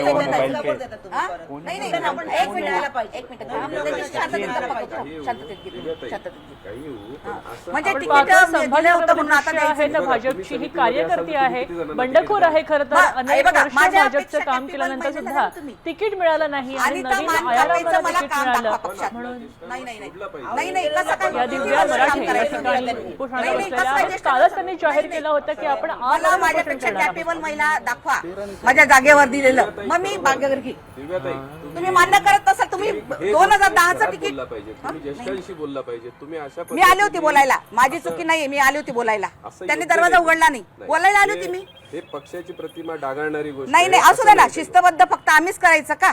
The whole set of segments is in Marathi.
नाही नाही आपण एक मिनिट म्हणजे भाजपची ही कार्यकर्ती आहे, बंडखोर आहे खरं तर. अनेक वर्ष भाजपचं काम केल्यानंतर सुद्धा तिकीट मिळालं नाही आणि नवीन आयाराला तिकीट मिळालं म्हणून या दिव्या मराठे या ठिकाणी उपोषणाला बसलेल्या. कालच त्यांनी जाहीर केलं होतं की आपण आज माझ्यापेक्षा कॅपेबल महिला दाखवा माझ्या जागेवर दिलेलं, मग मी भाग्यवर घे. तुम्ही मान्य करत नसाल, तुम्ही 2010चं तिकीट ज्येष्ठांशी बोलला पाहिजे तुम्ही. अशा मी आली होती बोलायला, माझी चुकी नाहीये, मी आली होती बोलायला, त्यांनी दरवाजा उघडला नाही, बोलायला आली होती मी. हे पक्षाची प्रतिमा डागाळणारी गोष्ट नाही असू दे ना, शिस्तबद्ध फक्त आम्हीच करायचं का?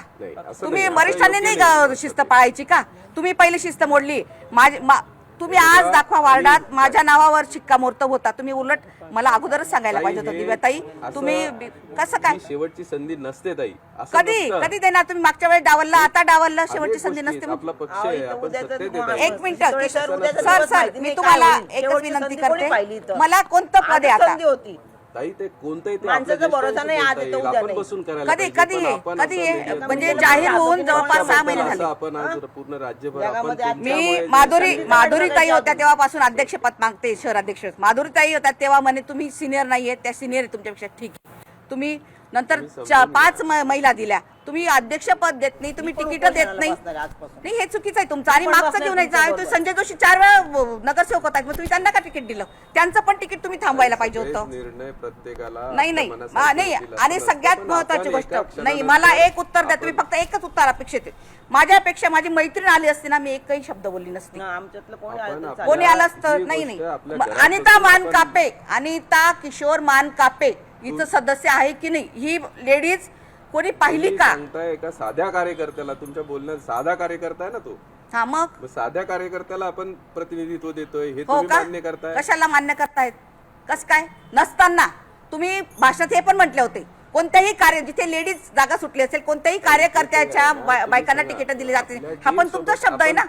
तुम्ही वरिष्ठांनी नाही शिस्त पाळायची का? तुम्ही पहिली शिस्त मोडली. तुम्ही आज दाखवा वार्डात माझ्या नावावर शिक्कामोर्तब होता, तुम्ही उलट मला अगोदरच सांगायला पाहिजे होतं दिव्याताई. तुम्ही कसं काय शेवटची संधी नसते ताई? कधी देणार तुम्ही? मागच्या वेळेस डावलला, आता डावलला, शेवटची संधी नसते. आपला पक्ष आहे, आपण सत्तेत येत आहे. एक मिनिट सर, मी तुम्हाला एकच विनंती करते, मला कोणतं पद आहे आता? ताई ते कोणतंही ते माणसाचा भरोसा नाही, आज येतो उद्या आपण बसून करायला कधी पाहिजे. म्हणजे जाहीर होऊन जवळपास 6 महिने झाले. आपण आज पूर्ण राज्यभर आपण मी माधुरी ताई होत्या तेव्हापासून अध्यक्षपद मागते, शहर अध्यक्ष माधुरी ताई होत्या तेव्हा म्हणे तुम्ही सिनियर नाहीये, त्या सिनियर आहे तुमच्यापेक्षा, ठीक आहे. तुम्ही नंतर 5 महिला दिल्या, तुम्ही अध्यक्षपद देत नाही, तुम्ही तिकीट देत नाही. हे चुकीचं आहे तुमचं. आणि मागचं घेऊन यायचं. संजय जोशी 4 वेळा नगरसेवक होतात, मग तुम्ही त्यांना का तिकीट दिलं? त्यांचं पण तिकीट तुम्ही थांबवायला पाहिजे होतं. निर्णय प्रत्येकाला नाही. आणि सगळ्यात महत्वाची गोष्ट नाही, मला एक उत्तर द्या तुम्ही, फक्त एकच उत्तर अपेक्षित आहे. माझ्यापेक्षा माझी मैत्रीण आली असती ना, मी एकही शब्द बोलली नसती. कोणी आलं असतं? नाही. अनिता किशोर मानकापे हिचं सदस्य आहे की नाही, ही लेडीज कोणी पाहिली का? सांगताय एका साध्या कार्यकर्त्याला, तुमच्या बोलण्यात साधा कार्यकर्ता आहे ना तो. हा मग साध्या कार्यकर्त्याला आपण प्रतिनिधित्व देतोय हे हो तुम्ही का? मान्य करताय? कशाला मान्य करतायत? कसं काय नसताना? तुम्ही भाषणात हे पण म्हटले होते, कोणत्याही कार्य जिथे लेडीज जागा सुटली असेल, कोणत्याही कार्यकर्त्याच्या बायकांना तिकीट दिली जाते. हा पण तुमचा शब्द आहे ना.